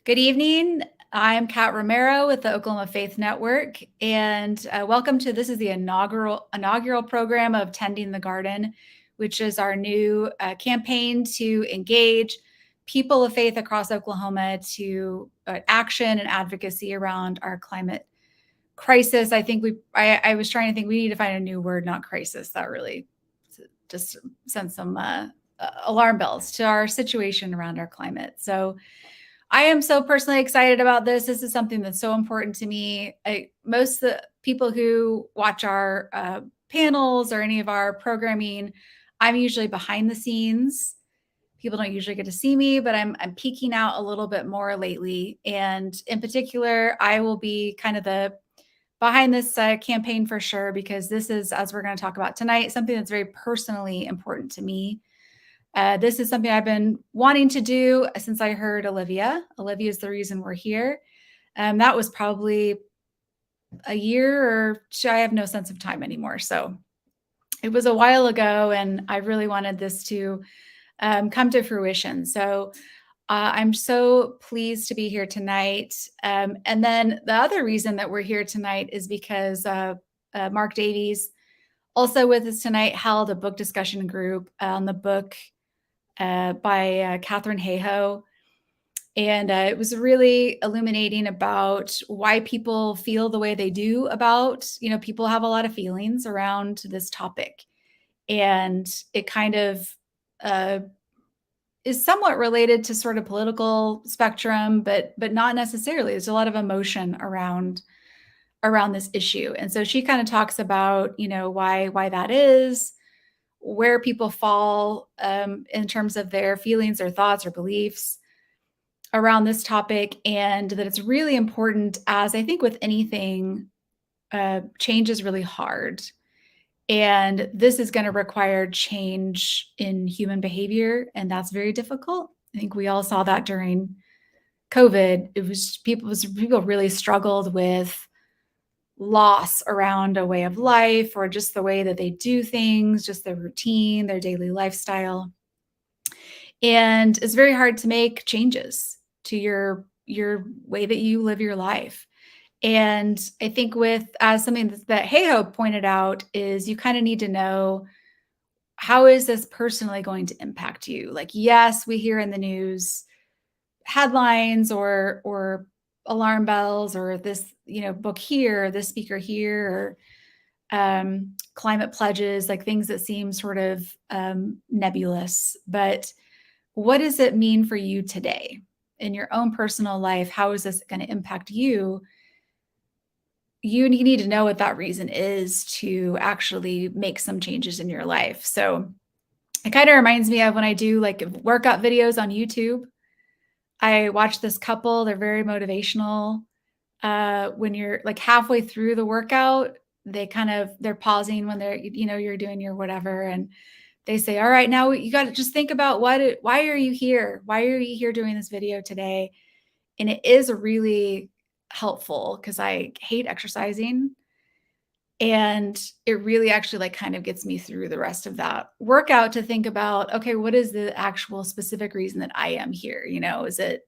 Good evening. I'm Kat Romero with the Oklahoma Faith Network, and welcome to this is the inaugural program of Tending the Garden, which is our new campaign to engage people of faith across Oklahoma to action and advocacy around our climate crisis. I was trying to think we need to find a new word, not crisis. That really just sent some alarm bells to our situation around our climate. So I am so personally excited about this. This is something that's so important to me. Most of the people who watch our panels or any of our programming, I'm usually behind the scenes. People don't usually get to see me, but I'm peeking out a little bit more lately. And in particular, I will be kind of the behind this campaign for sure, because this is, as we're going to talk about tonight, something that's very personally important to me. This is something I've been wanting to do since I heard Olivia. Olivia is the reason we're here. That was probably a year, or I have no sense of time anymore. So it was a while ago, and I really wanted this to come to fruition. So I'm so pleased to be here tonight. And then the other reason that we're here tonight is because Mark Davies, also with us tonight, held a book discussion group on the book by Catherine Hayhoe. And it was really illuminating about why people feel the way they do about, people have a lot of feelings around this topic. And it kind of is somewhat related to sort of political spectrum, but not necessarily. There's a lot of emotion around this issue. And so she kind of talks about, why that is, where people fall in terms of their feelings or thoughts or beliefs around this topic, and that it's really important, as I think with anything, change is really hard. And this is going to require change in human behavior, and that's very difficult. I think we all saw that during COVID. People really struggled with loss around a way of life, or just the way that they do things, just their routine, their daily lifestyle. And it's very hard to make changes to your way that you live your life. And I think as something that Hayhoe pointed out, is you kind of need to know, how is this personally going to impact you? Like, yes, we hear in the news headlines or alarm bells, or this, book here, or this speaker here, or climate pledges, like things that seem sort of nebulous. But what does it mean for you today in your own personal life? How is this going to impact you? You need to know what that reason is to actually make some changes in your life. So it kind of reminds me of when I do like workout videos on YouTube. I watch this couple, they're very motivational. When you're like halfway through the workout, they're pausing when you're doing your whatever. And they say, all right, now you got to just think about why are you here? Why are you here doing this video today? And it is really helpful, because I hate exercising. And it really actually like kind of gets me through the rest of that workout to think about, okay, what is the actual specific reason that I am here? Is it,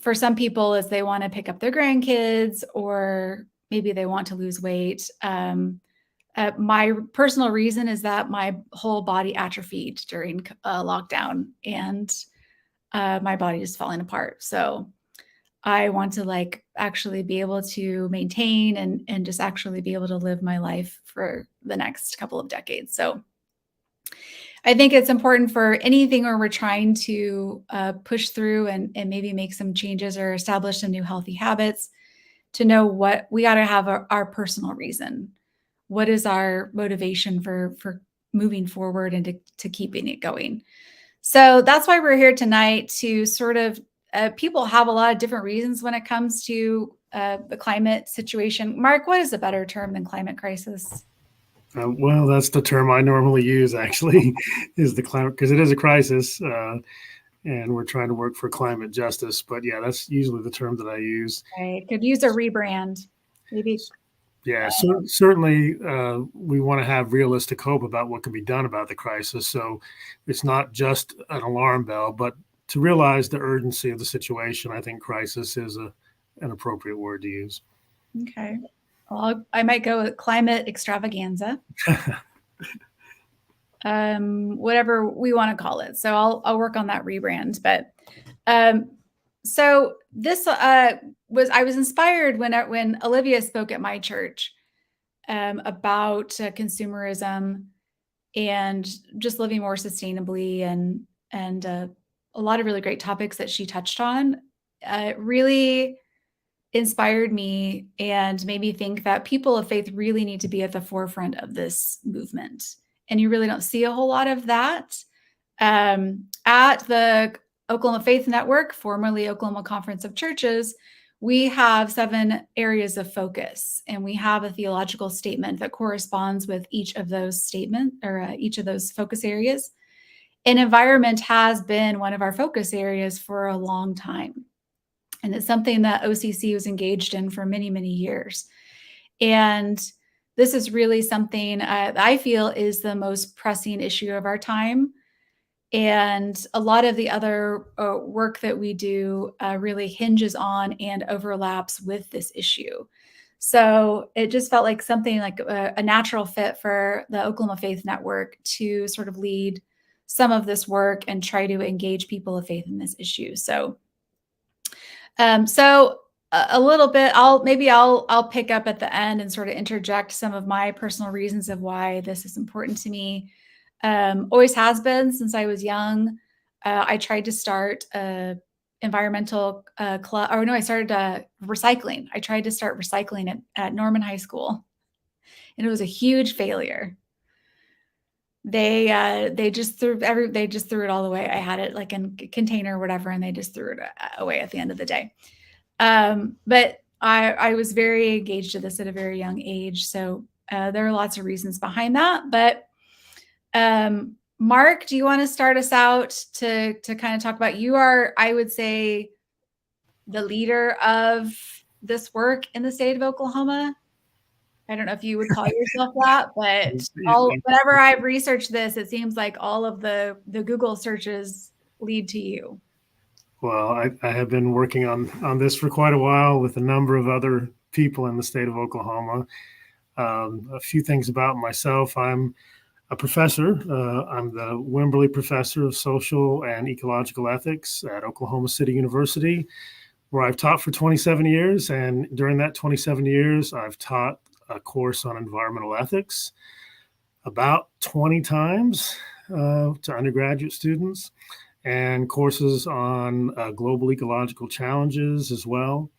for some people, is they want to pick up their grandkids, or maybe they want to lose weight. My personal reason is that my whole body atrophied during lockdown, and my body is falling apart. So I want to actually be able to maintain and just actually be able to live my life for the next couple of decades. So I think it's important for anything where we're trying to push through and maybe make some changes or establish some new healthy habits, to know what we got to have our personal reason. What is our motivation for moving forward and to keeping it going? So that's why we're here tonight, to sort of, people have a lot of different reasons when it comes to the climate situation. Mark, what is a better term than climate crisis? Well, that's the term I normally use, actually, is the climate, because it is a crisis, and we're trying to work for climate justice. But yeah, that's usually the term that I use. I could use a rebrand, maybe. Yeah, certainly we want to have realistic hope about what can be done about the crisis. So it's not just an alarm bell, but to realize the urgency of the situation. I think crisis is an appropriate word to use. Okay. Well, I might go with climate extravaganza. Whatever we want to call it. So I'll work on that rebrand. But so this I was inspired when Olivia spoke at my church about consumerism and just living more sustainably, and a lot of really great topics that she touched on. It really inspired me and made me think that people of faith really need to be at the forefront of this movement. And you really don't see a whole lot of that. At the Oklahoma Faith Network, formerly Oklahoma Conference of Churches, we have 7 areas of focus, and we have a theological statement that corresponds with each of those each of those focus areas. And environment has been one of our focus areas for a long time. And it's something that OCC was engaged in for many, many years. And this is really something I feel is the most pressing issue of our time. And a lot of the other work that we do really hinges on and overlaps with this issue. So it just felt like something like a natural fit for the Oklahoma Faith Network to sort of lead some of this work and try to engage people of faith in this issue. So a little bit, I'll pick up at the end and sort of interject some of my personal reasons of why this is important to me. Always has been since I was young. I tried to start a environmental club, or no, I started recycling. I tried to start recycling at Norman High School, and it was a huge failure. They just threw it all away. I had it like in a container or whatever, and they just threw it away at the end of the day. But I was very engaged to this at a very young age. So there are lots of reasons behind that. But Mark, do you want to start us out to kind of talk about, you are, I would say, the leader of this work in the state of Oklahoma? I don't know if you would call yourself that, but whenever I've researched this, it seems like all of the Google searches lead to you. Well, I have been working on this for quite a while with a number of other people in the state of Oklahoma. A few things about myself. I'm a professor. I'm the Wimberly Professor of Social and Ecological Ethics at Oklahoma City University, where I've taught for 27 years. And during that 27 years, I've taught a course on environmental ethics about 20 times to undergraduate students, and courses on global ecological challenges as well,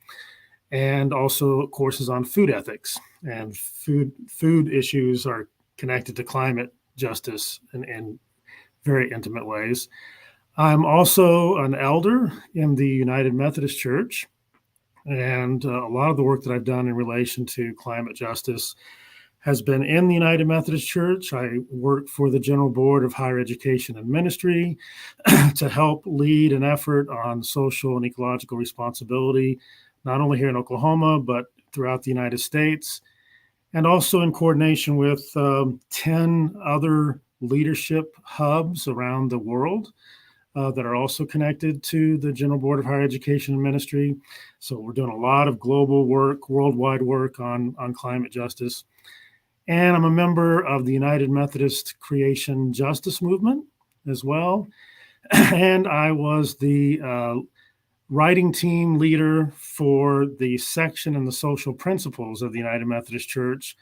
and also courses on food ethics. And food issues are connected to climate justice in very intimate ways. I'm also an elder in the United Methodist Church, and a lot of the work that I've done in relation to climate justice has been in the United Methodist Church. I work for the General Board of Higher Education and Ministry to help lead an effort on social and ecological responsibility, not only here in Oklahoma, but throughout the United States, and also in coordination with 10 other leadership hubs around the world that are also connected to the General Board of Higher Education and Ministry. So we're doing a lot of global work, worldwide work on climate justice. And I'm a member of the United Methodist Creation Justice Movement as well. And I was the writing team leader for the section in the social principles of the United Methodist Church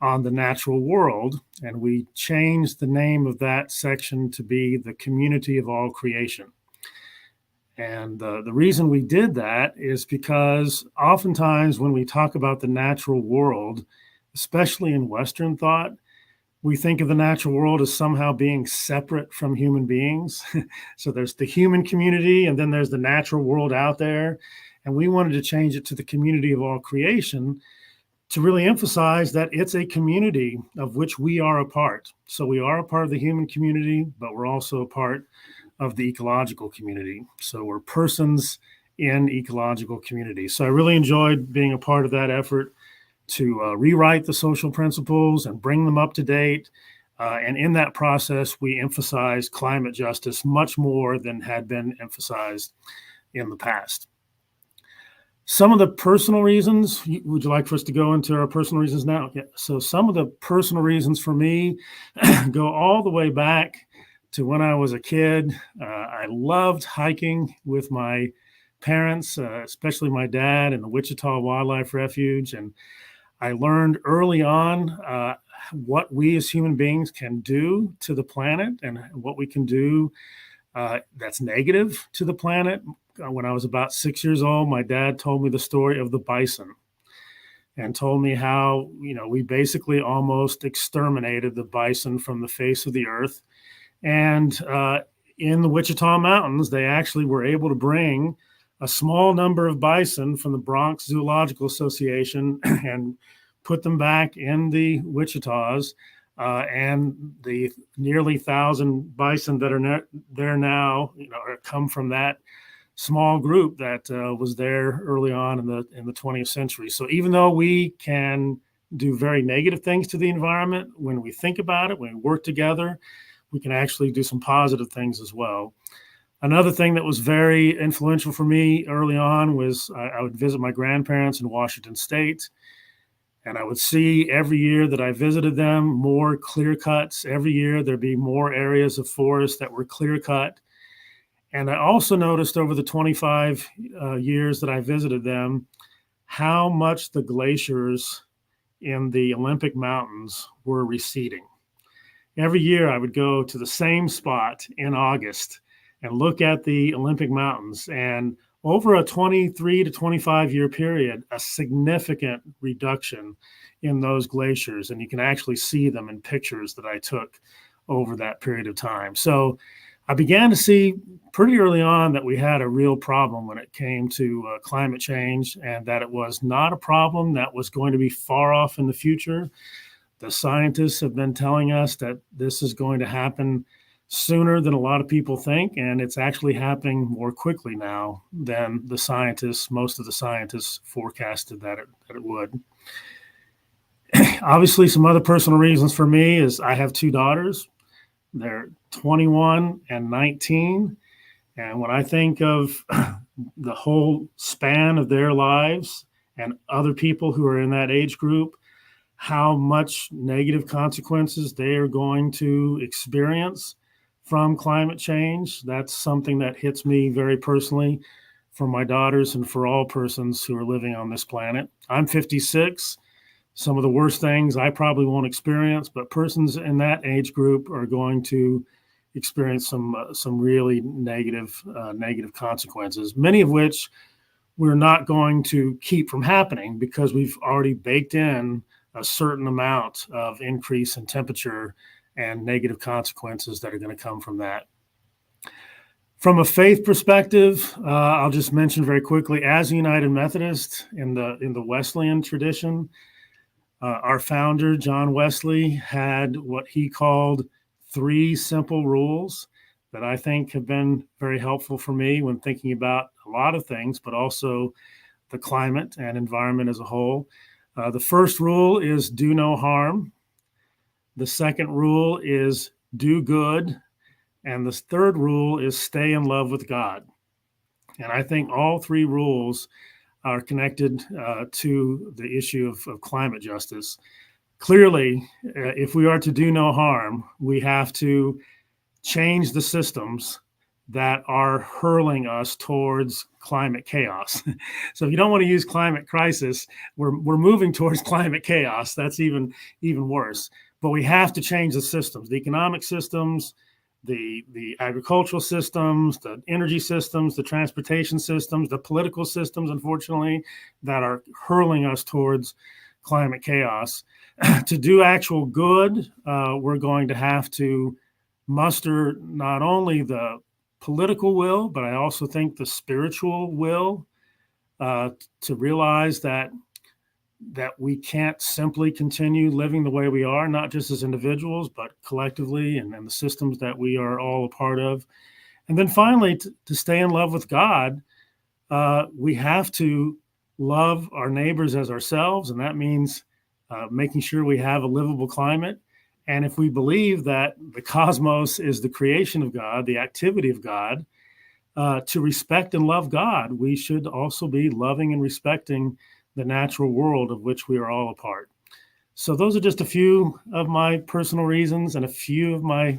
on the natural world. And we changed the name of that section to be the community of all creation. And the reason we did that is because oftentimes when we talk about the natural world, especially in Western thought, we think of the natural world as somehow being separate from human beings. So there's the human community, and then there's the natural world out there. And we wanted to change it to the community of all creation to really emphasize that it's a community of which we are a part. So we are a part of the human community, but we're also a part of the ecological community. So we're persons in ecological community. So I really enjoyed being a part of that effort to rewrite the social principles and bring them up to date, And in that process, we emphasized climate justice much more than had been emphasized in the past. Some of the personal reasons, would you like for us to go into our personal reasons now? Yeah. So some of the personal reasons for me go all the way back to when I was a kid. I loved hiking with my parents, especially my dad, in the Wichita Wildlife Refuge. And I learned early on what we as human beings can do to the planet and what we can do that's negative to the planet. When I was about 6 years old, my dad told me the story of the bison and told me how, we basically almost exterminated the bison from the face of the earth. And in the Wichita Mountains, they actually were able to bring a small number of bison from the Bronx Zoological Association and put them back in the Wichitas. And the nearly 1,000 bison that are there now, come from that small group that was there early on in the 20th century. So even though we can do very negative things to the environment, when we think about it, when we work together, we can actually do some positive things as well. Another thing that was very influential for me early on was I would visit my grandparents in Washington State. And I would see every year that I visited them more clear cuts. Every year there'd be more areas of forest that were clear cut. And I also noticed over the 25 years that I visited them, how much the glaciers in the Olympic Mountains were receding. Every year I would go to the same spot in August and look at the Olympic Mountains, and over a 23 to 25 year period, a significant reduction in those glaciers. And you can actually see them in pictures that I took over that period of time. So I began to see pretty early on that we had a real problem when it came to climate change, and that it was not a problem that was going to be far off in the future. The scientists have been telling us that this is going to happen sooner than a lot of people think, and it's actually happening more quickly now than most of the scientists forecasted that it would. Obviously, some other personal reasons for me is I have two daughters. They're 21 and 19. And when I think of the whole span of their lives and other people who are in that age group, how much negative consequences they are going to experience from climate change, that's something that hits me very personally for my daughters and for all persons who are living on this planet. I'm 56. Some of the worst things I probably won't experience, but persons in that age group are going to experience some really negative consequences, many of which we're not going to keep from happening because we've already baked in a certain amount of increase in temperature and negative consequences that are going to come from that. From a faith perspective, I'll just mention very quickly, as a United Methodist in the Wesleyan tradition, our founder, John Wesley, had what he called 3 simple rules that I think have been very helpful for me when thinking about a lot of things, but also the climate and environment as a whole. The first rule is do no harm. The second rule is do good. And the third rule is stay in love with God. And I think all 3 rules are connected to the issue of climate justice. Clearly, if we are to do no harm, we have to change the systems that are hurling us towards climate chaos. So if you don't want to use climate crisis, we're moving towards climate chaos. That's even worse. But we have to change the systems, the economic systems, the agricultural systems, the energy systems, the transportation systems, the political systems, unfortunately, that are hurling us towards climate chaos. To do actual good, we're going to have to muster not only the political will, but I also think the spiritual will to realize that we can't simply continue living the way we are, not just as individuals, but collectively and the systems that we are all a part of. And then finally, to stay in love with God, we have to love our neighbors as ourselves. And that means making sure we have a livable climate. And if we believe that the cosmos is the creation of God, the activity of God, to respect and love God, we should also be loving and respecting the natural world of which we are all a part. So those are just a few of my personal reasons and a few of my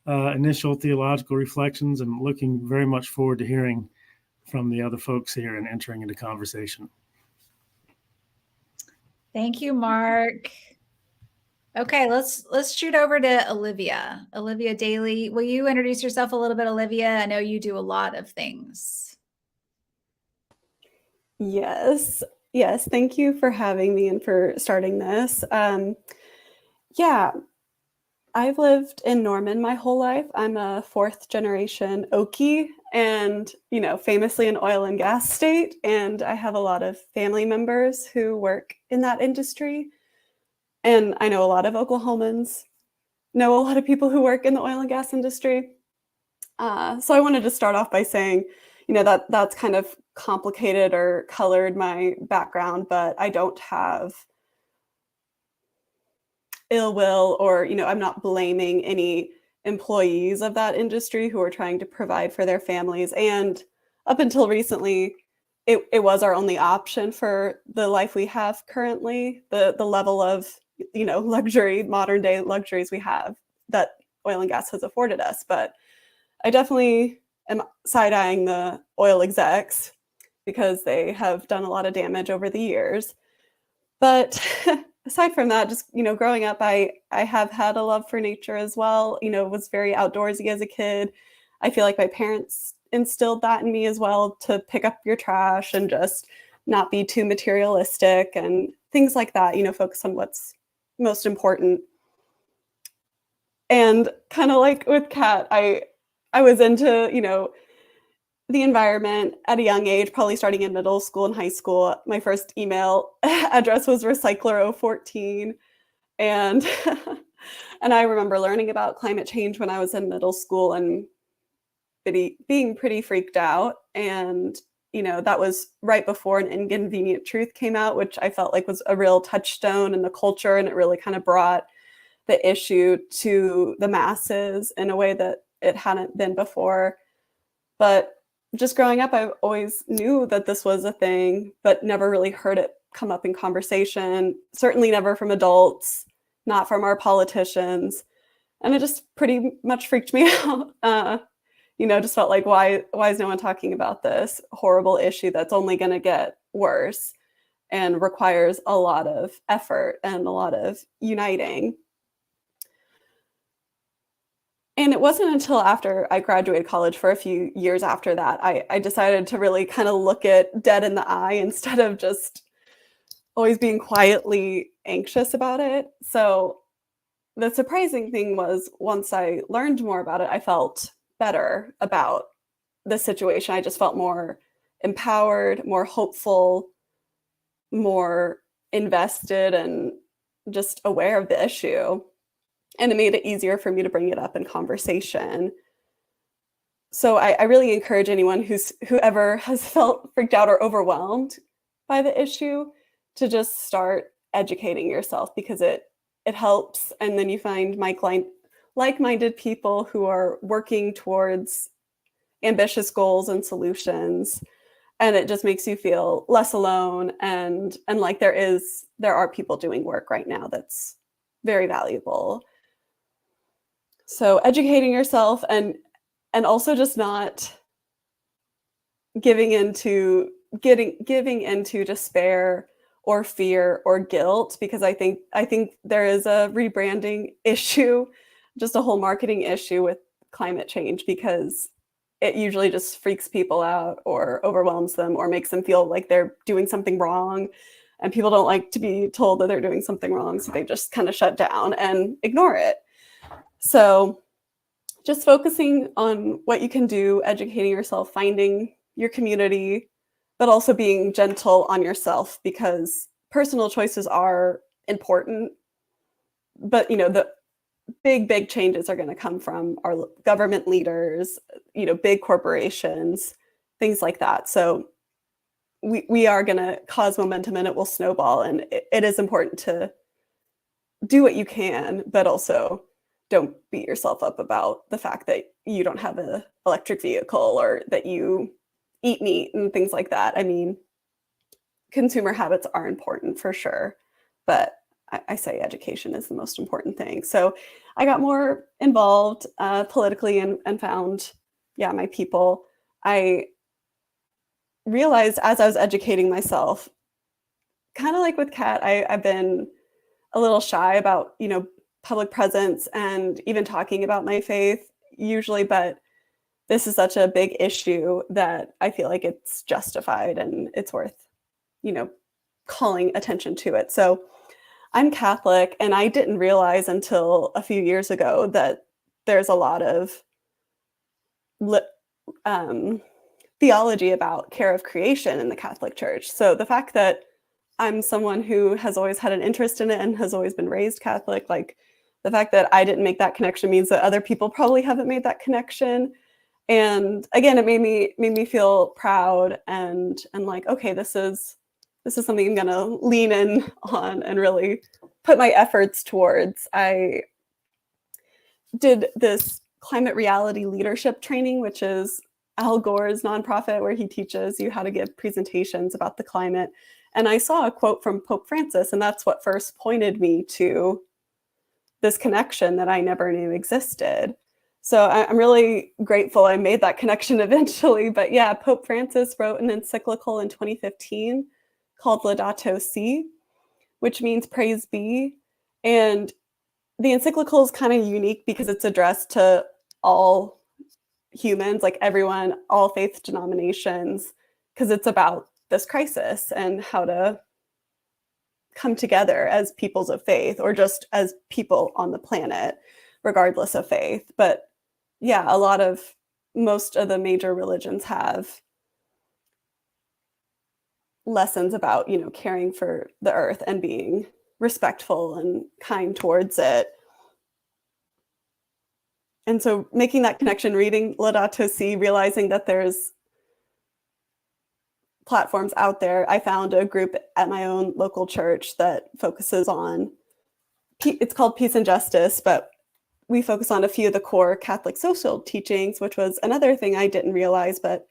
initial theological reflections, and looking very much forward to hearing from the other folks here and entering into conversation. Thank you, Mark. Okay, let's shoot over to Olivia. Olivia Daly, will you introduce yourself a little bit, Olivia? I know you do a lot of things. Yes. Thank you for having me and for starting this. I've lived in Norman my whole life. I'm a fourth generation Okie and, famously an oil and gas state. And I have a lot of family members who work in that industry. And I know a lot of Oklahomans know a lot of people who work in the oil and gas industry. So I wanted to start off by saying, that's kind of complicated or colored my background, but I don't have ill will or, I'm not blaming any employees of that industry who are trying to provide for their families. And up until recently, it was our only option for the life we have currently, the level of, luxury, modern day luxuries we have that oil and gas has afforded us. But I definitely am side-eyeing the oil execs because they have done a lot of damage over the years. But aside from that, just, growing up, I have had a love for nature as well, was very outdoorsy as a kid. I feel like my parents instilled that in me as well, to pick up your trash and just not be too materialistic and things like that, focus on what's most important. And kind of like with Kat, I was into, the environment at a young age, probably starting in middle school and high school. My first email address was Recycler014. And, and I remember learning about climate change when I was in middle school and being pretty freaked out. And, that was right before An Inconvenient Truth came out, which I felt like was a real touchstone in the culture. And it really kind of brought the issue to the masses in a way that it hadn't been before. But just growing up, I always knew that this was a thing, but never really heard it come up in conversation. Certainly never from adults, not from our politicians. And it just pretty much freaked me out. Just felt like, why is no one talking about this horrible issue that's only going to get worse and requires a lot of effort and a lot of uniting. And it wasn't until after I graduated college, for a few years after that, I decided to really kind of look it dead in the eye instead of just always being quietly anxious about it. So the surprising thing was, once I learned more about it, I felt better about the situation. I just felt more empowered, more hopeful, more invested, and just aware of the issue. And it made it easier for me to bring it up in conversation. So I really encourage anyone whoever has felt freaked out or overwhelmed by the issue to just start educating yourself, because it helps. And then you find like-minded people who are working towards ambitious goals and solutions. And it just makes you feel less alone, and like there are people doing work right now that's very valuable. So educating yourself, and also just not giving into despair or fear or guilt, because I think there is a rebranding issue, just a whole marketing issue with climate change, because it usually just freaks people out or overwhelms them or makes them feel like they're doing something wrong. And people don't like to be told that they're doing something wrong, so they just kind of shut down and ignore it. So just focusing on what you can do, educating yourself, finding your community, but also being gentle on yourself, because personal choices are important. But, the big changes are going to come from our government leaders, big corporations, things like that. So we are going to cause momentum, and it will snowball. And it is important to do what you can, but also don't beat yourself up about the fact that you don't have an electric vehicle or that you eat meat and things like that. I mean, consumer habits are important for sure, but I say education is the most important thing. So I got more involved politically and found, yeah, my people. I realized as I was educating myself, kind of like with Kat, I've been a little shy about, public presence and even talking about my faith usually, but this is such a big issue that I feel like it's justified and it's worth, calling attention to it. So I'm Catholic, and I didn't realize until a few years ago that there's a lot of um, theology about care of creation in the Catholic Church. So the fact that I'm someone who has always had an interest in it and has always been raised Catholic, like the fact that I didn't make that connection means that other people probably haven't made that connection. And again, it made me feel proud and like, okay, this is something I'm gonna lean in on and really put my efforts towards. I did this climate reality leadership training, which is Al Gore's nonprofit, where he teaches you how to give presentations about the climate. And I saw a quote from Pope Francis, and that's what first pointed me to this connection that I never knew existed. So I'm really grateful I made that connection eventually. But yeah, Pope Francis wrote an encyclical in 2015 called Laudato Si, which means praise be. And the encyclical is kind of unique because it's addressed to all humans, like everyone, all faith denominations, because it's about this crisis and how to come together as peoples of faith, or just as people on the planet, regardless of faith. But yeah, most of the major religions have lessons about, caring for the earth and being respectful and kind towards it. And so making that connection, reading Laudato Si, realizing that there's platforms out there. I found a group at my own local church that focuses on, it's called Peace and Justice, but we focus on a few of the core Catholic social teachings, which was another thing I didn't realize, but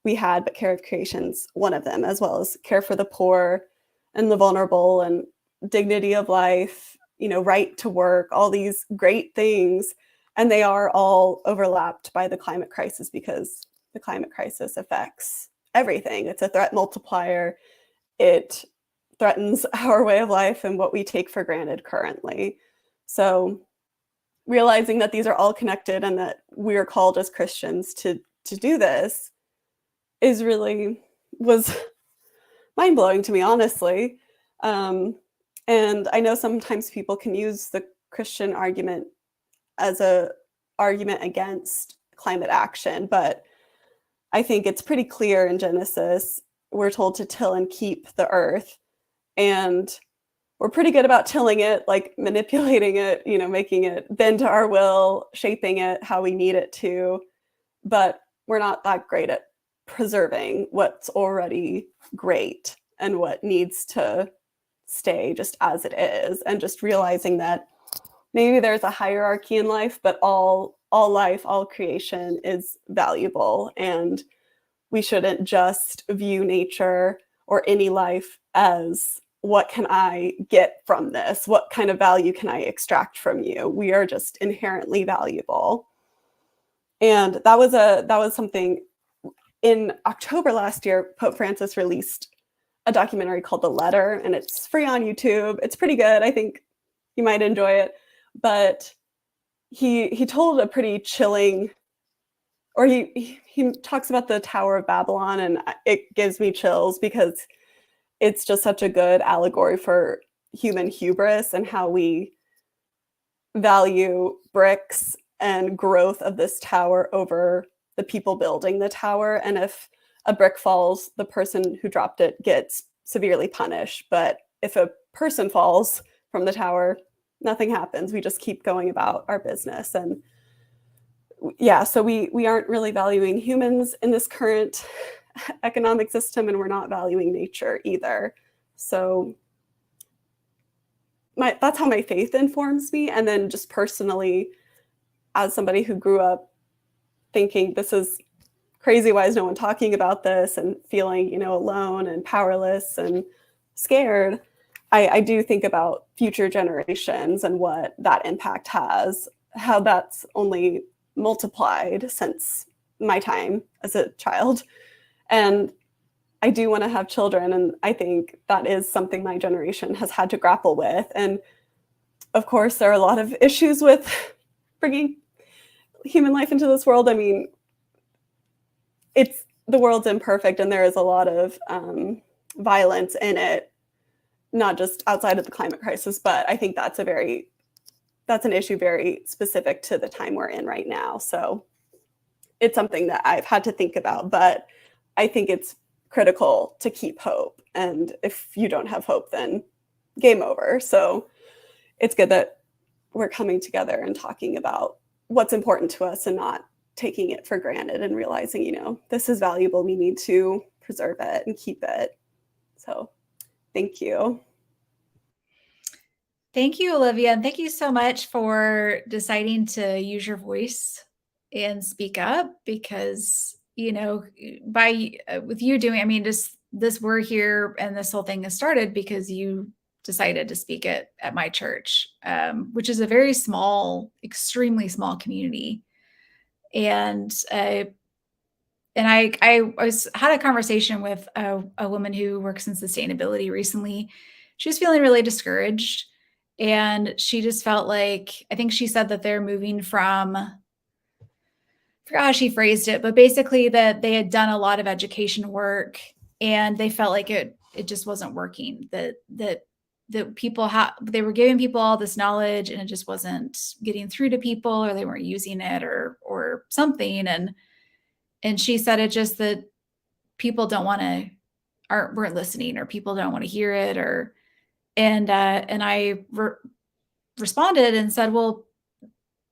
care of creation's one of them, as well as care for the poor and the vulnerable and dignity of life, right to work, all these great things. And they are all overlapped by the climate crisis, because the climate crisis affects everything. It's a threat multiplier. It threatens our way of life and what we take for granted currently. So realizing that these are all connected and that we are called as Christians to do this was mind-blowing to me, honestly. And I know sometimes people can use the Christian argument as a argument against climate action, but I think it's pretty clear in Genesis, we're told to till and keep the earth, and we're pretty good about tilling it, like manipulating it, making it bend to our will, shaping it how we need it to, but we're not that great at preserving what's already great and what needs to stay just as it is, and just realizing that maybe there's a hierarchy in life, but all life, all creation is valuable, and we shouldn't just view nature or any life as, what can I get from this? What kind of value can I extract from you? We are just inherently valuable. And that was something. In October last year, Pope Francis released a documentary called The Letter, and it's free on YouTube. It's pretty good. I think you might enjoy it. But he told a pretty chilling, or he talks about the Tower of Babylon, and it gives me chills because it's just such a good allegory for human hubris and how we value bricks and growth of this tower over the people building the tower. And if a brick falls, the person who dropped it gets severely punished. But if a person falls from the tower, nothing happens. We just keep going about our business. And yeah, so we aren't really valuing humans in this current economic system, and we're not valuing nature either. So that's how my faith informs me. And then just personally, as somebody who grew up thinking this is crazy, why is no one talking about this, and feeling, alone and powerless and scared, I do think about future generations and what that impact has, how that's only multiplied since my time as a child. And I do want to have children, and I think that is something my generation has had to grapple with. And of course, there are a lot of issues with bringing human life into this world. I mean, the world's imperfect, and there is a lot of violence in it, not just outside of the climate crisis, but I think that's an issue very specific to the time we're in right now. So it's something that I've had to think about, but I think it's critical to keep hope. And if you don't have hope, then game over. So it's good that we're coming together and talking about what's important to us and not taking it for granted, and realizing, this is valuable. We need to preserve it and keep it. So thank you. Thank you, Olivia. And thank you so much for deciding to use your voice and speak up, because, with you doing, I mean, just this, we're here and this whole thing has started because you decided to speak at my church, which is a very small, extremely small community. And I had a conversation with a woman who works in sustainability recently. She was feeling really discouraged, and she just felt like, I think she said that they're moving from, I forgot how she phrased it, but basically that they had done a lot of education work and they felt like it just wasn't working, that they were giving people all this knowledge and it just wasn't getting through to people, or they weren't using it or something. And she said it just that people weren't listening, or people don't want to hear it, and I responded and said, well,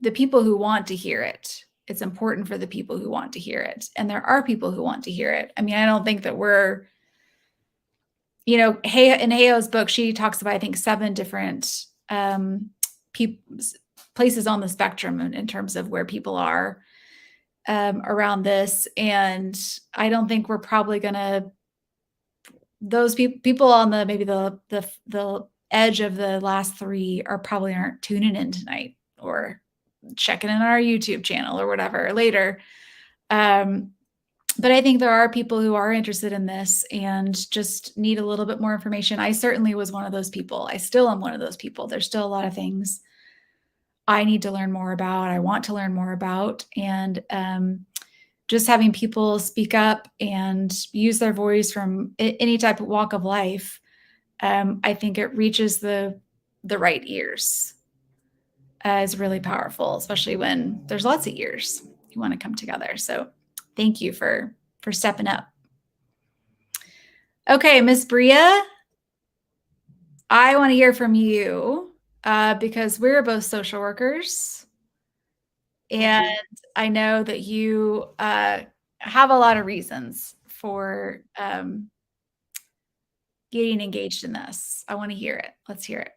the people who want to hear it, it's important for the people who want to hear it. And there are people who want to hear it. I mean, I don't think that we're, in Hayo's book, she talks about, I think, 7 different places on the spectrum in terms of where people are around this. And I don't think we're probably going to, those people on maybe the edge of the last 3 aren't tuning in tonight or checking in on our YouTube channel or whatever later. But I think there are people who are interested in this and just need a little bit more information. I certainly was one of those people. I still am one of those people. There's still a lot of things I need to learn more about. I want to learn more about. And just having people speak up and use their voice from any type of walk of life, I think it reaches the right ears. Is really powerful, especially when there's lots of ears who want to come together. So thank you for stepping up. Okay, Miss Bria, I want to hear from you because we're both social workers. And I know that you have a lot of reasons for getting engaged in this. I want to hear it. Let's hear it.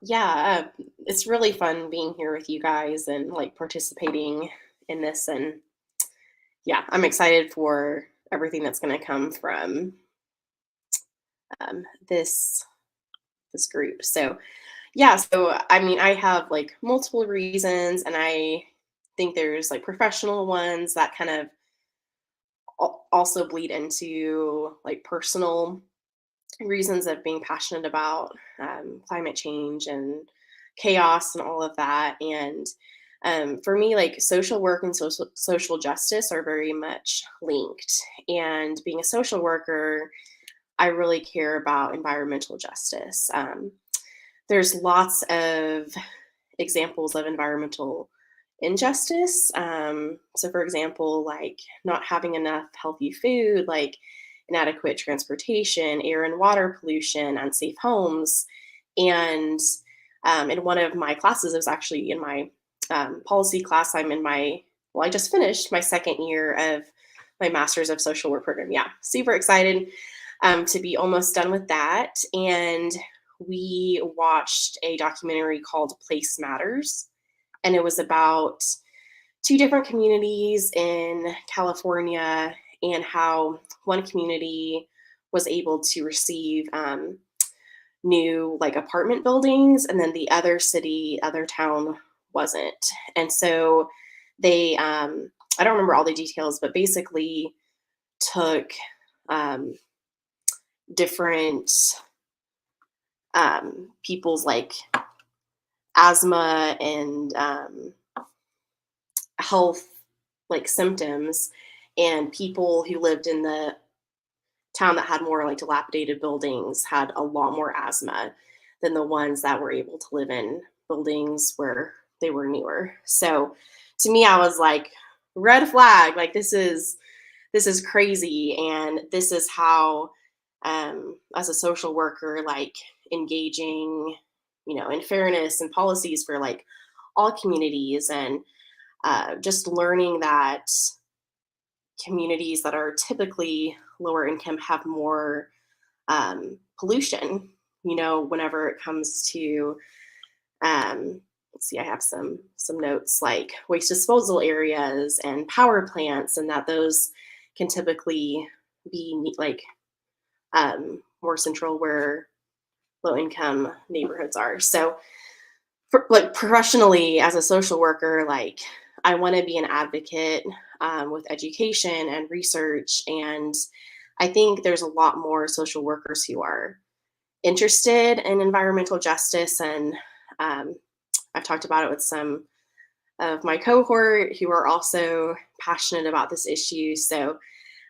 Yeah, it's really fun being here with you guys and participating in this. And yeah, I'm excited for everything that's going to come from this group. So yeah, so I mean, I have multiple reasons, and I think there's professional ones that kind of also bleed into personal reasons of being passionate about climate change and chaos and all of that. And for me, social work and social justice are very much linked. And being a social worker, I really care about environmental justice. There's lots of examples of environmental injustice. So for example, not having enough healthy food, inadequate transportation, air and water pollution, unsafe homes. And in one of my classes, it was actually in my policy class, I just finished my 2nd year of my Master's of Social Work program. Yeah, super excited to be almost done with that. And we watched a documentary called Place Matters, and it was about two different communities in California and how one community was able to receive new like apartment buildings, and then the other town wasn't. And so they, I don't remember all the details, but basically took different people's like asthma and health like symptoms, and people who lived in the town that had more like dilapidated buildings had a lot more asthma than the ones that were able to live in buildings where they were newer. So to me, I was like, red flag, like this is crazy. And this is how as a social worker, like engaging, in fairness and policies for like all communities, and just learning that communities that are typically lower income have more pollution, whenever it comes to, let's see, I have some notes like waste disposal areas and power plants, and that those can typically be like more central where low income neighborhoods are. So like professionally as a social worker, like I want to be an advocate with education and research. And I think there's a lot more social workers who are interested in environmental justice. And I've talked about it with some of my cohort who are also passionate about this issue. So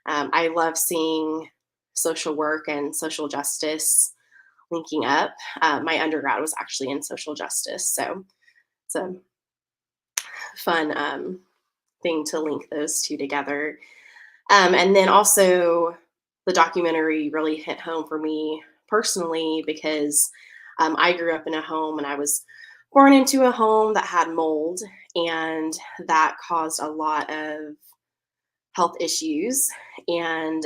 I love seeing social work and social justice linking up. My undergrad was actually in social justice. So it's a fun thing to link those two together. And then also the documentary really hit home for me personally because I grew up in a home, and I was born into a home that had mold, and that caused a lot of health issues. And,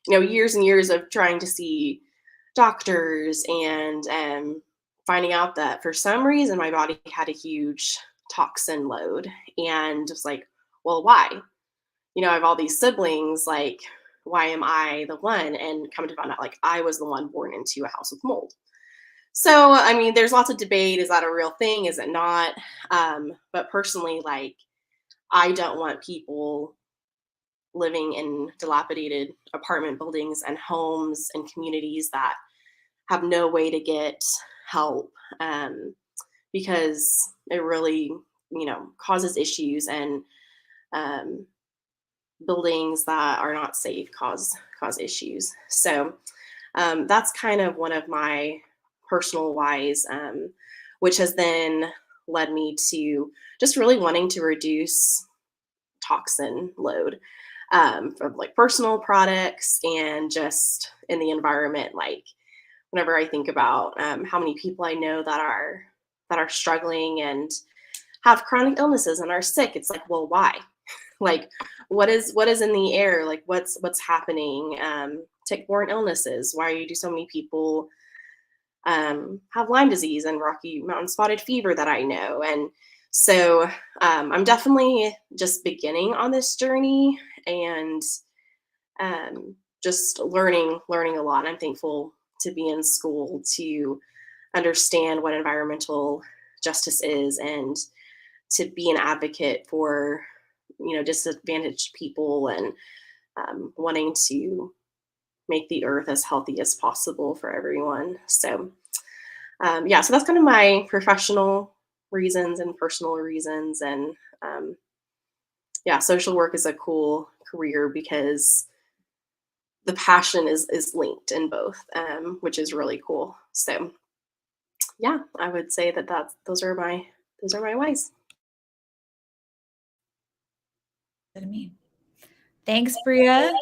years and years of trying to see doctors and finding out that for some reason my body had a huge toxin load, and just like, well, why? I have all these siblings, like, why am I the one? And come to find out, like, I was the one born into a house with mold. So, I mean, there's lots of debate. Is that a real thing? Is it not? But personally, like, I don't want people living in dilapidated apartment buildings and homes and communities that have no way to get help, because it really, causes issues, and buildings that are not safe cause issues. So that's kind of one of my personal whys, which has then led me to just really wanting to reduce toxin load from like personal products and just in the environment. Like whenever I think about how many people I know that are struggling and have chronic illnesses and are sick, it's like, well, why? Like what is in the air? Like what's happening? Tick-borne illnesses. Why do so many people have Lyme disease and Rocky Mountain spotted fever that I know? And so I'm definitely just beginning on this journey, and just learning a lot. I'm thankful to be in school to understand what environmental justice is, and to be an advocate for disadvantaged people, and wanting to make the earth as healthy as possible for everyone. So so that's kind of my professional reasons and personal reasons. And social work is a cool career because the passion is linked in both, which is really cool. So yeah, I would say that those are my whys. To me. Thanks, Bria.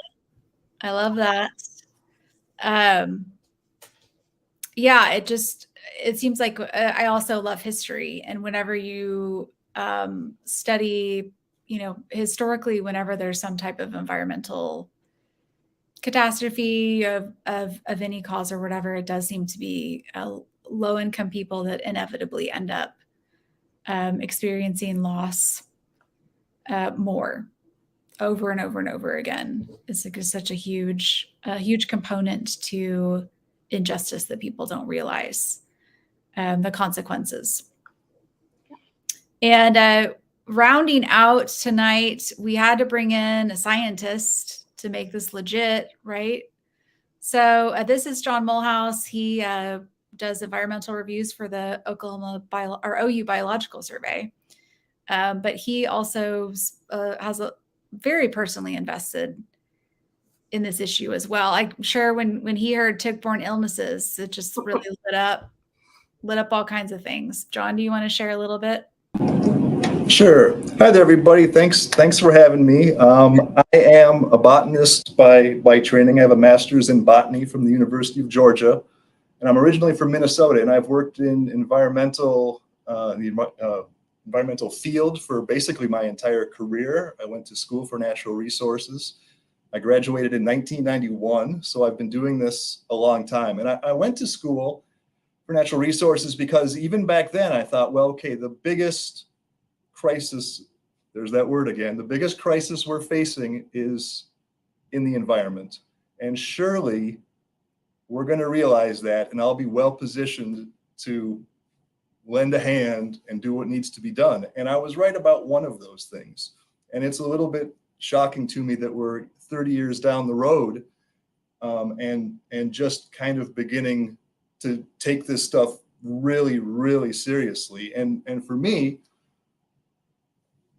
I love that. It seems like I also love history, and whenever you study, historically, whenever there's some type of environmental catastrophe of any cause or whatever, it does seem to be low income people that inevitably end up experiencing loss more over and over and over again. It's like such a huge component to injustice that people don't realize the consequences. And rounding out tonight, we had to bring in a scientist to make this legit, right? So this is John Mulhouse. He does environmental reviews for the OU Biological Survey. But he also has a very personally invested in this issue as well. I'm sure when he heard tick-borne illnesses, it just really lit up all kinds of things. John, do you want to share a little bit? Sure. Hi there, everybody. Thanks for having me. I am a botanist by training. I have a master's in botany from the University of Georgia, and I'm originally from Minnesota. And I've worked in environmental field for basically my entire career. I went to school for natural resources. I graduated in 1991, so I've been doing this a long time. And I went to school for natural resources because even back then I thought, well, okay, the biggest crisis, there's that word again, the biggest crisis we're facing is in the environment. And surely we're going to realize that, and I'll be well positioned to lend a hand and do what needs to be done. And I was right about one of those things. And it's a little bit shocking to me that we're 30 years down the road and just kind of beginning to take this stuff really, really seriously. And for me,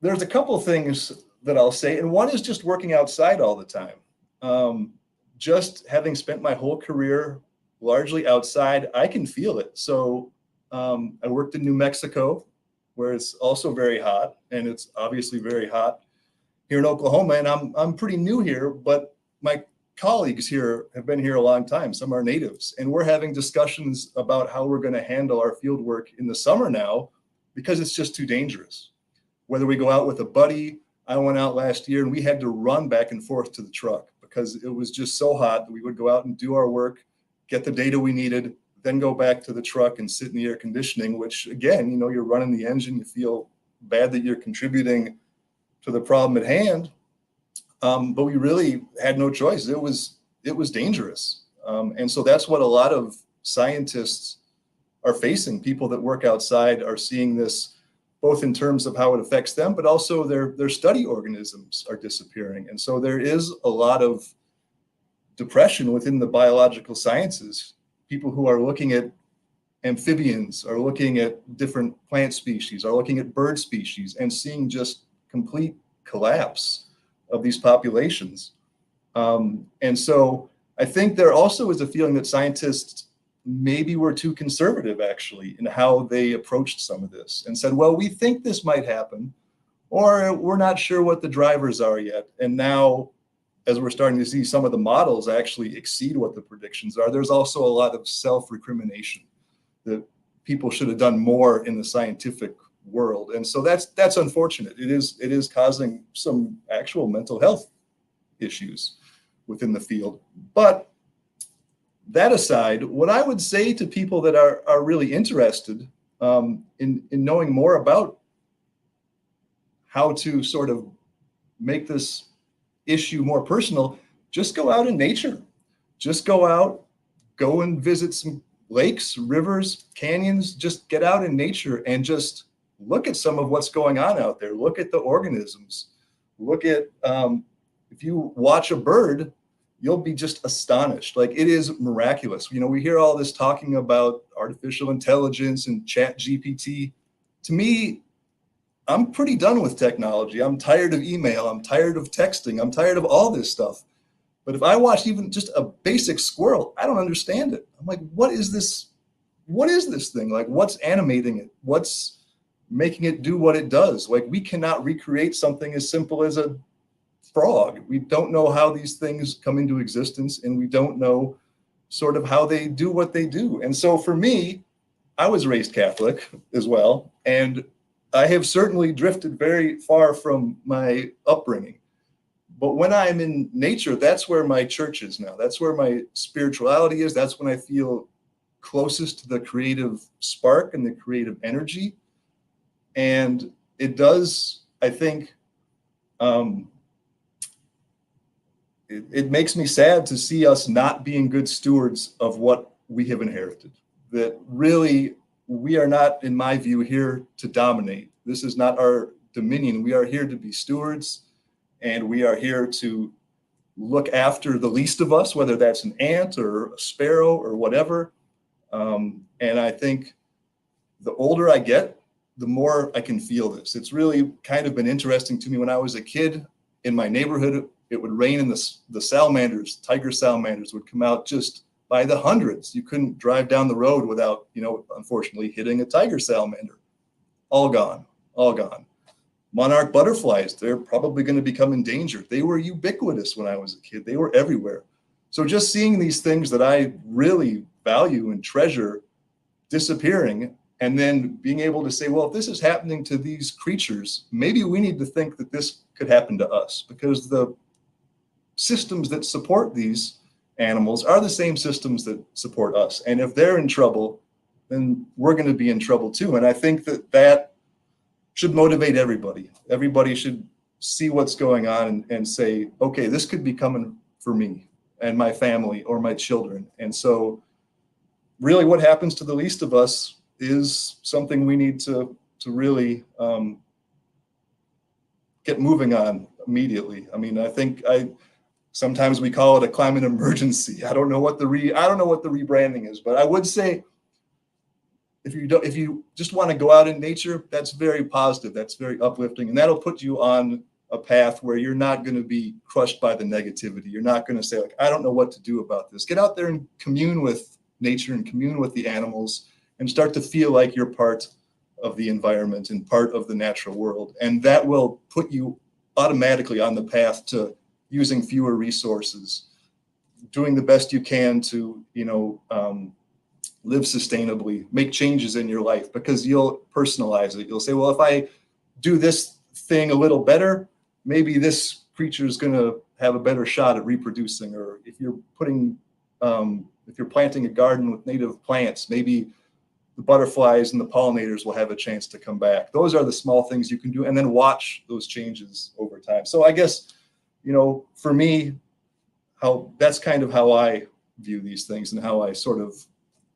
there's a couple of things that I'll say, and one is just working outside all the time. Just having spent my whole career largely outside, I can feel it. So I worked in New Mexico, where it's also very hot, and it's obviously very hot here in Oklahoma. And I'm pretty new here, but my colleagues here have been here a long time. Some are natives, and we're having discussions about how we're going to handle our field work in the summer now, because it's just too dangerous. Whether we go out with a buddy, I went out last year and we had to run back and forth to the truck because it was just so hot that we would go out and do our work, get the data we needed, then go back to the truck and sit in the air conditioning, which again, you're running the engine, you feel bad that you're contributing to the problem at hand. But we really had no choice. It was dangerous. And so that's what a lot of scientists are facing. People that work outside are seeing this both in terms of how it affects them, but also their study organisms are disappearing. And so there is a lot of depression within the biological sciences. People who are looking at amphibians, are looking at different plant species, are looking at bird species, and seeing just complete collapse of these populations. And so I think there also is a feeling that scientists maybe were too conservative actually in how they approached some of this and said, well, we think this might happen, or we're not sure what the drivers are yet. And now, as we're starting to see some of the models actually exceed what the predictions are, there's also a lot of self-recrimination that people should have done more in the scientific world. And so that's unfortunate. It is causing some actual mental health issues within the field. But that aside, what I would say to people that are really interested in knowing more about how to sort of make this issue more personal, just go out in nature. Just go and visit some lakes, rivers, canyons, just get out in nature and just look at some of what's going on out there. Look at the organisms. Look at, if you watch a bird, you'll be just astonished. Like, it is miraculous. We hear all this talking about artificial intelligence and chat GPT. To me, I'm pretty done with technology. I'm tired of email. I'm tired of texting. I'm tired of all this stuff. But if I watch even just a basic squirrel, I don't understand it. I'm like, what is this? What is this thing? Like, what's animating it? What's making it do what it does? Like, we cannot recreate something as simple as a frog. We don't know how these things come into existence, and we don't know sort of how they do what they do. And so for me, I was raised Catholic as well, and I have certainly drifted very far from my upbringing. But when I'm in nature, that's where my church is now. That's where my spirituality is. That's when I feel closest to the creative spark and the creative energy. And it does, I think, it makes me sad to see us not being good stewards of what we have inherited. That really, we are not, in my view, here to dominate. This is not our dominion. We are here to be stewards, and we are here to look after the least of us, whether that's an ant or a sparrow or whatever. And I think the older I get, the more I can feel this. It's really kind of been interesting to me. When I was a kid in my neighborhood, it would rain and the salamanders, tiger salamanders, would come out just by the hundreds. You couldn't drive down the road without, unfortunately hitting a tiger salamander. All gone, all gone. Monarch butterflies, they're probably going to become endangered. They were ubiquitous when I was a kid. They were everywhere. So just seeing these things that I really value and treasure disappearing, and then being able to say, well, if this is happening to these creatures, maybe we need to think that this could happen to us, because the systems that support these animals are the same systems that support us. And if they're in trouble, then we're going to be in trouble too. And I think that should motivate everybody. Everybody should see what's going on and say, okay, this could be coming for me and my family or my children. And so really what happens to the least of us is something we need to really get moving on immediately. I mean, I think sometimes we call it a climate emergency. I don't know what the rebranding is, but I would say if you just want to go out in nature, that's very positive, that's very uplifting, and that'll put you on a path where you're not going to be crushed by the negativity. You're not going to say, like, I don't know what to do about this. Get out there and commune with nature and commune with the animals and start to feel like you're part of the environment and part of the natural world. And that will put you automatically on the path to using fewer resources, doing the best you can to, live sustainably, make changes in your life, because you'll personalize it. You'll say, well, if I do this thing a little better, maybe this creature is going to have a better shot at reproducing. Or if you're planting a garden with native plants, maybe the butterflies and the pollinators will have a chance to come back. Those are the small things you can do, and then watch those changes over time. So I guess, for me, that's kind of how I view these things, and how I sort of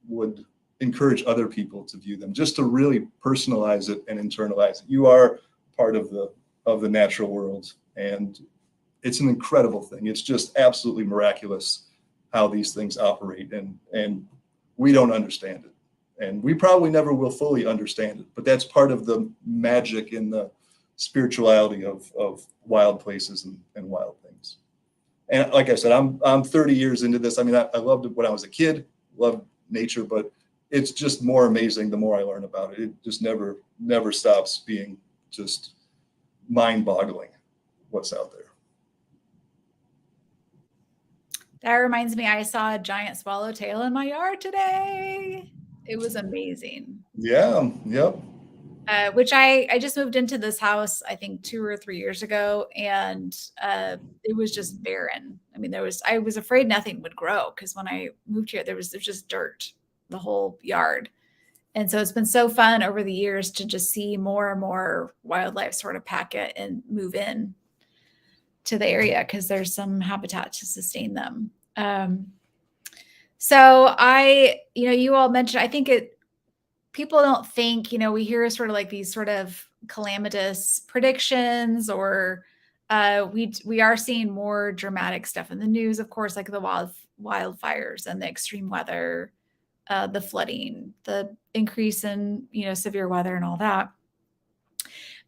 would encourage other people to view them, just to really personalize it and internalize it. You are part of the natural world, and it's an incredible thing. It's just absolutely miraculous how these things operate, and we don't understand it. And we probably never will fully understand it, but that's part of the magic and the spirituality of wild places and wild things. And like I said, I'm 30 years into this. I mean, I loved it when I was a kid, loved nature, but it's just more amazing the more I learn about it. It just never stops being just mind-boggling what's out there. That reminds me, I saw a giant swallowtail in my yard today. It was amazing. Yeah, yep. Which I just moved into this house, I think 2 or 3 years ago, and it was just barren. I mean, I was afraid nothing would grow, because when I moved here, there's just dirt, the whole yard. And so it's been so fun over the years to just see more and more wildlife sort of pack it and move in to the area, because there's some habitat to sustain them. So you all mentioned, I think people don't think, we hear sort of like these sort of calamitous predictions, or we are seeing more dramatic stuff in the news, of course, like the wildfires and the extreme weather, the flooding, the increase in, severe weather and all that.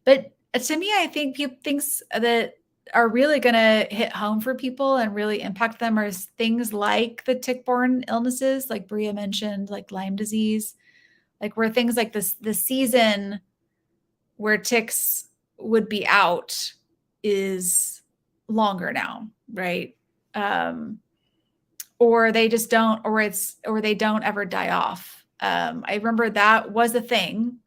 But to me, I think things that are really going to hit home for people and really impact them are things like the tick-borne illnesses, like Bria mentioned, like Lyme disease, like where things like the season where ticks would be out is longer now, right? Or they just don't, or they don't ever die off. I remember that was a thing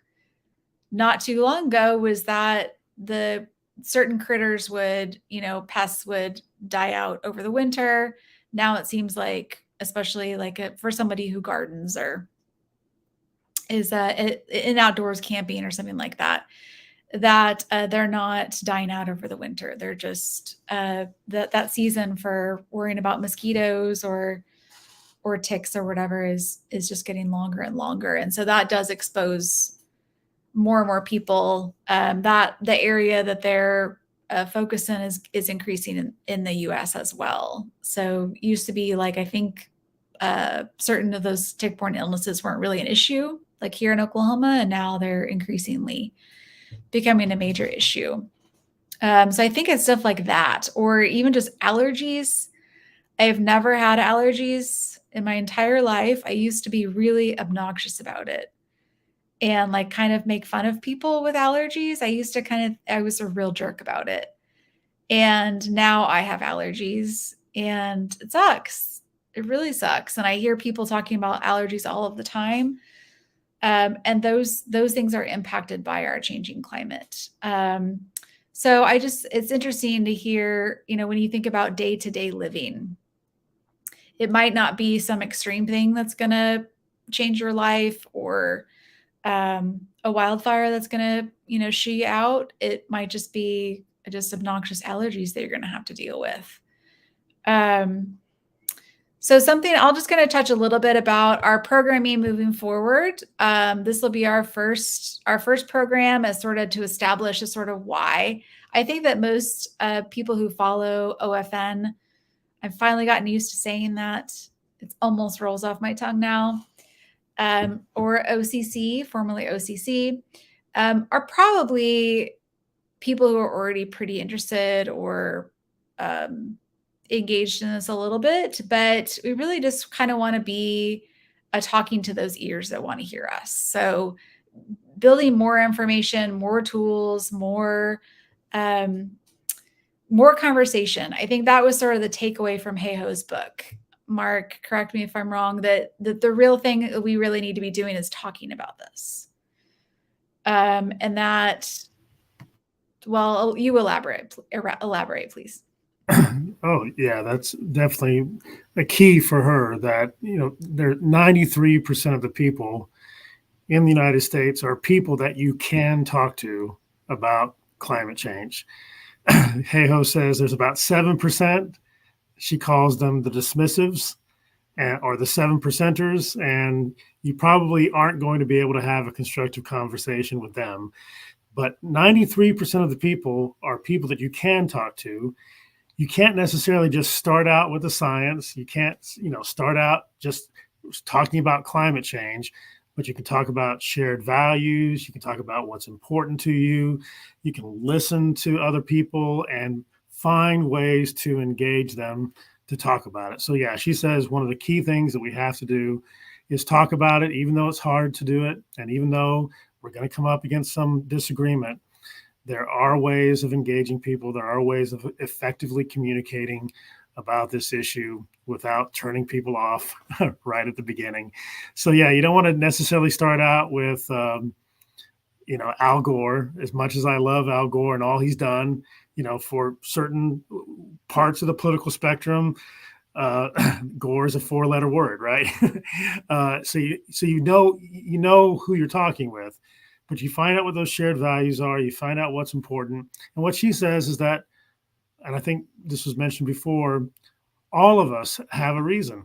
not too long ago, was that the certain critters would, pests would die out over the winter. Now it seems like, especially like for somebody who gardens or is in outdoors camping or something like that, that they're not dying out over the winter. They're just that season for worrying about mosquitoes or ticks or whatever is just getting longer and longer. And so that does expose more and more people, that the area that they're focused in is increasing in the US as well. So used to be like, I think certain of those tick-borne illnesses weren't really an issue like here in Oklahoma, and now they're increasingly becoming a major issue. So I think it's stuff like that, or even just allergies. I have never had allergies in my entire life. I used to be really obnoxious about it and like kind of make fun of people with allergies. I was a real jerk about it. And now I have allergies and it sucks. It really sucks. And I hear people talking about allergies all of the time. And those things are impacted by our changing climate. So it's interesting to hear, when you think about day-to-day living, it might not be some extreme thing that's going to change your life, or a wildfire that's going to, shoot you out. It might just be just obnoxious allergies that you're going to have to deal with. So something I'll just going to touch a little bit about our programming moving forward. This will be our first program as sort of to establish a sort of why. I think that most people who follow OFN, I've finally gotten used to saying that. It almost rolls off my tongue now. Or OCC, formerly OCC, are probably people who are already pretty interested or engaged in this a little bit, but we really just kind of want to be talking to those ears that want to hear us. So building more information, more tools, more conversation. I think that was sort of the takeaway from Hey Ho's book. Mark, correct me if I'm wrong, that the real thing that we really need to be doing is talking about this. And that, well, you elaborate, please. Oh yeah, that's definitely a key for her, that, 93% of the people in the United States are people that you can talk to about climate change. Hey Ho says there's about 7%. She calls them the dismissives, or the 7%ers, and you probably aren't going to be able to have a constructive conversation with them. But 93% of the people are people that you can talk to. You can't necessarily just start out with the science. You can't, start out just talking about climate change, but you can talk about shared values. You can talk about what's important to you. You can listen to other people and find ways to engage them to talk about it. So yeah, she says one of the key things that we have to do is talk about it, even though it's hard to do it. And even though we're going to come up against some disagreement, there are ways of engaging people. There are ways of effectively communicating about this issue without turning people off right at the beginning. So yeah, you don't want to necessarily start out with, Al Gore. As much as I love Al Gore and all he's done, for certain parts of the political spectrum, Gore is a 4-letter word, right? So you know who you're talking with. But you find out what those shared values are, you find out what's important. And what she says is that, and I think this was mentioned before, all of us have a reason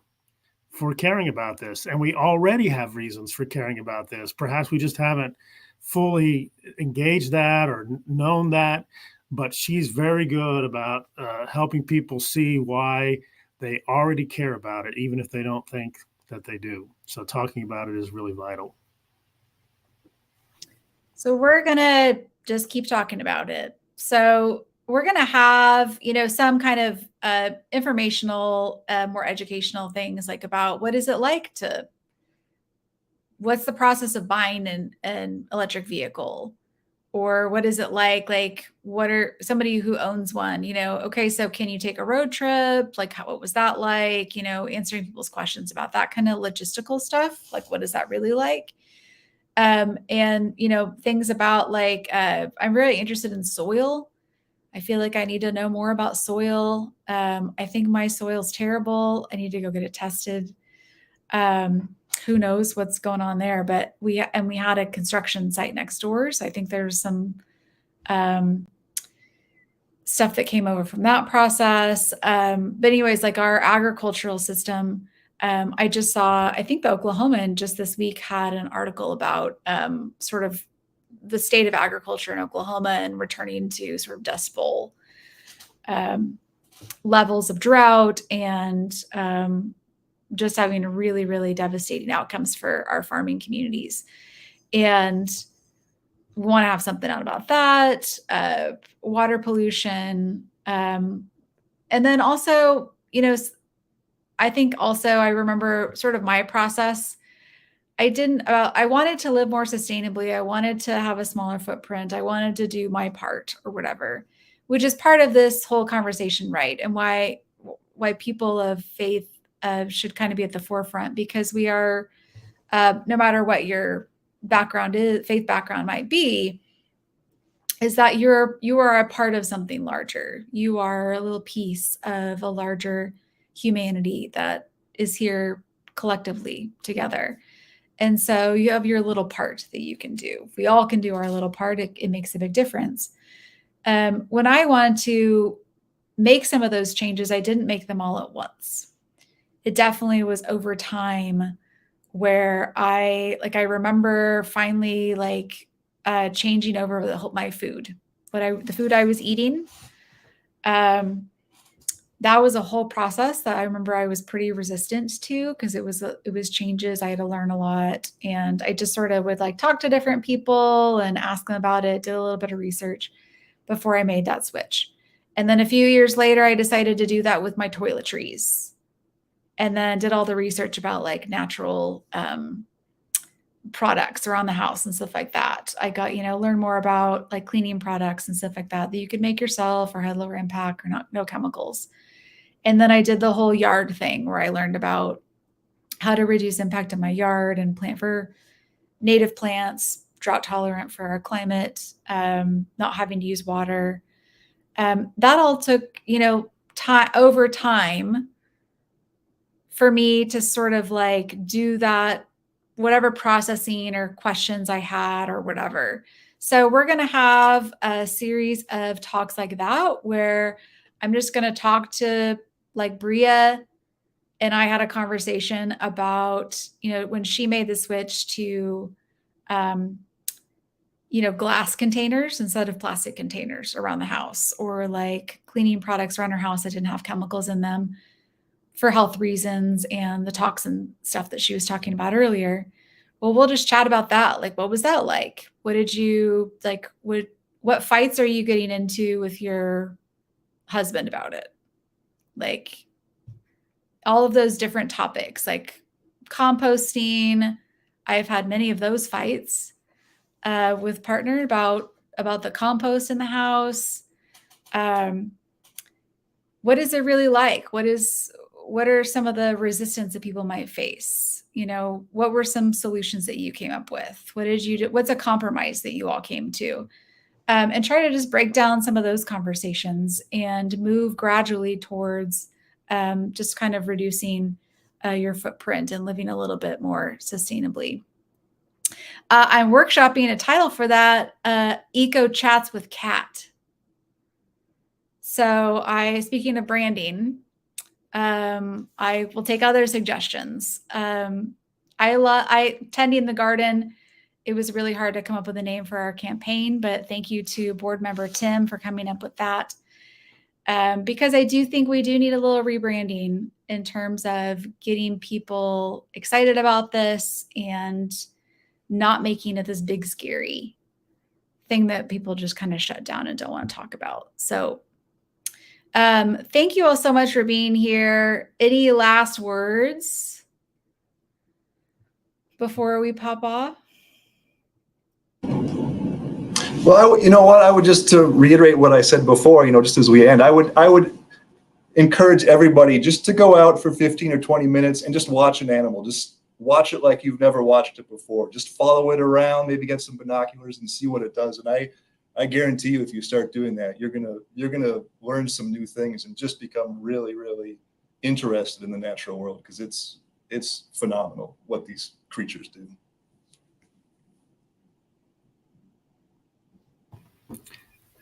for caring about this. And we already have reasons for caring about this. Perhaps we just haven't fully engaged that or known that, but she's very good about helping people see why they already care about it, even if they don't think that they do. So talking about it is really vital. So we're going to just keep talking about it. So we're going to have, some kind of informational, more educational things like about what's the process of buying an electric vehicle, or what is it like what are somebody who owns one, okay, so can you take a road trip? Like what was that like? Answering people's questions about that kind of logistical stuff. Like, what is that really like? And, things about I'm really interested in soil. I feel like I need to know more about soil. I think my soil's terrible. I need to go get it tested. Who knows what's going on there, but we had a construction site next door. So I think there's some stuff that came over from that process. But anyways, like our agricultural system, I just saw, I think the Oklahoman just this week had an article about sort of the state of agriculture in Oklahoma and returning to sort of Dust Bowl levels of drought and just having really, really devastating outcomes for our farming communities. And we want to have something out about that, water pollution. And then also, you know, I think also I remember sort of my process. I wanted to live more sustainably. I wanted to have a smaller footprint. I wanted to do my part or whatever, which is part of this whole conversation, right? And why people of faith should kind of be at the forefront, because we are, no matter what your background is, faith background might be, is that you are a part of something larger. You are a little piece of a larger humanity that is here collectively together. And so you have your little part that you can do. If we all can do our little part, it makes a big difference. When I wanted to make some of those changes, I didn't make them all at once. It definitely was over time where I remember finally changing over my food, the food I was eating. That was a whole process that I remember I was pretty resistant to, because it was changes. I had to learn a lot, and I just sort of would talk to different people and ask them about it, did a little bit of research before I made that switch. And then a few years later, I decided to do that with my toiletries, and then did all the research about natural products around the house and stuff like that. I got, learn more about cleaning products and stuff like that you could make yourself or had lower impact or no chemicals. And then I did the whole yard thing where I learned about how to reduce impact in my yard and plant for native plants, drought tolerant for our climate, not having to use water. That all took, over time for me to sort of do that, whatever processing or questions I had or whatever. So we're going to have a series of talks like that where I'm just going to talk to Bria, and I had a conversation about, when she made the switch to, glass containers instead of plastic containers around the house, or cleaning products around her house that didn't have chemicals in them for health reasons and the toxin stuff that she was talking about earlier. Well, we'll just chat about that. What was that like? What did you what fights are you getting into with your husband about it? All of those different topics, composting. I've had many of those fights with partner about the compost in the house. What is it really like? What are some of the resistance that people might face? What were some solutions that you came up with? What did you do? What's a compromise that you all came to? And try to just break down some of those conversations and move gradually towards just kind of reducing your footprint and living a little bit more sustainably. I'm workshopping a title for that, Eco Chats with Kat. So speaking of branding, I will take other suggestions. I tending the garden. It was really hard to come up with a name for our campaign, but thank you to board member Tim for coming up with that. Because I do think we do need a little rebranding in terms of getting people excited about this and not making it this big, scary thing that people just kind of shut down and don't want to talk about. So thank you all so much for being here. Any last words before we pop off? Well, I would just to reiterate what I said before, just as we end, I would encourage everybody just to go out for 15 or 20 minutes and just watch an animal. Just watch it like you've never watched it before. Just follow it around, maybe get some binoculars and see what it does. And I I guarantee you, if you start doing that, you're gonna learn some new things and just become really, really interested in the natural world, because it's phenomenal what these creatures do.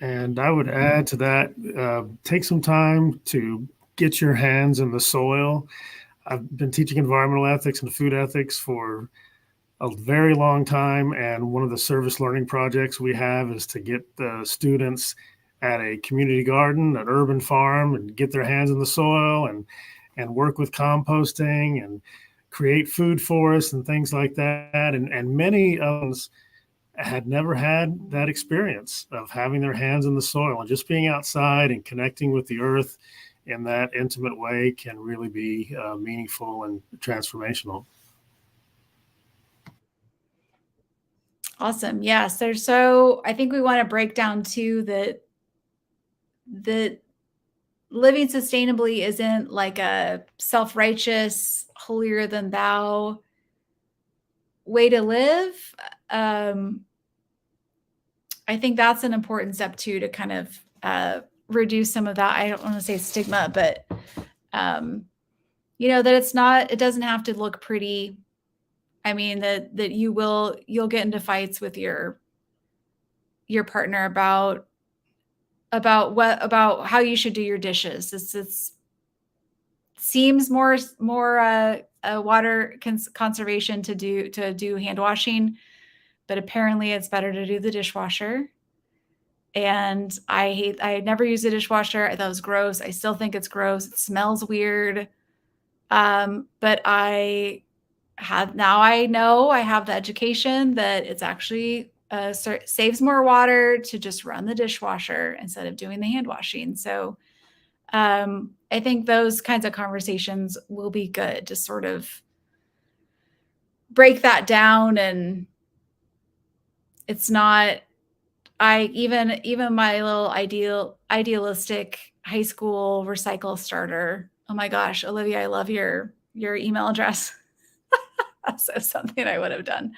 And I would add to that, take some time to get your hands in the soil. I've been teaching environmental ethics and food ethics for a very long time. And one of the service learning projects we have is to get the students at a community garden, an urban farm, and get their hands in the soil and work with composting and create food forests and things like that. And many of us had never had that experience of having their hands in the soil, and just being outside and connecting with the earth in that intimate way can really be meaningful and transformational. Awesome. Yeah. So I think we want to break down too that living sustainably isn't like a self-righteous, holier than thou way to live. I think that's an important step too, to kind of reduce some of that. I don't want to say stigma, but that it doesn't have to look pretty. I mean, that you'll get into fights with your partner about how you should do your dishes. It's seems more water conservation to do hand washing, but apparently it's better to do the dishwasher. And I never used a dishwasher. I thought it was gross. I still think it's gross. It smells weird. But I know I have the education that it's actually saves more water to just run the dishwasher instead of doing the hand washing. So I think those kinds of conversations will be good to sort of break that down. And it's not, even my little idealistic high school recycle starter. Oh my gosh, Olivia, I love your email address. So something I would have done.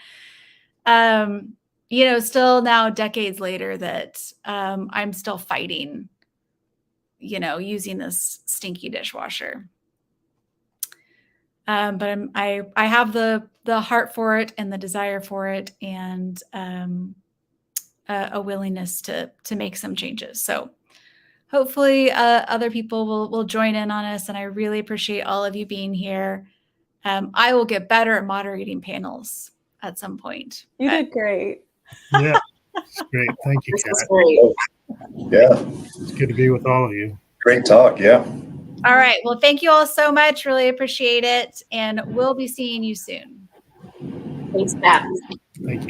Still now decades later that I'm still fighting, using this stinky dishwasher. But I have the heart for it and the desire for it, and a willingness to make some changes. So hopefully other people will join in on us. And I really appreciate all of you being here. I will get better at moderating panels at some point. You did great. Yeah, it's great. Thank you, This is Kat. great. Yeah, It's good to be with all of you. great talk. Yeah. All right. Well, thank you all so much. Really appreciate it. And we'll be seeing you soon. Thanks, Pat.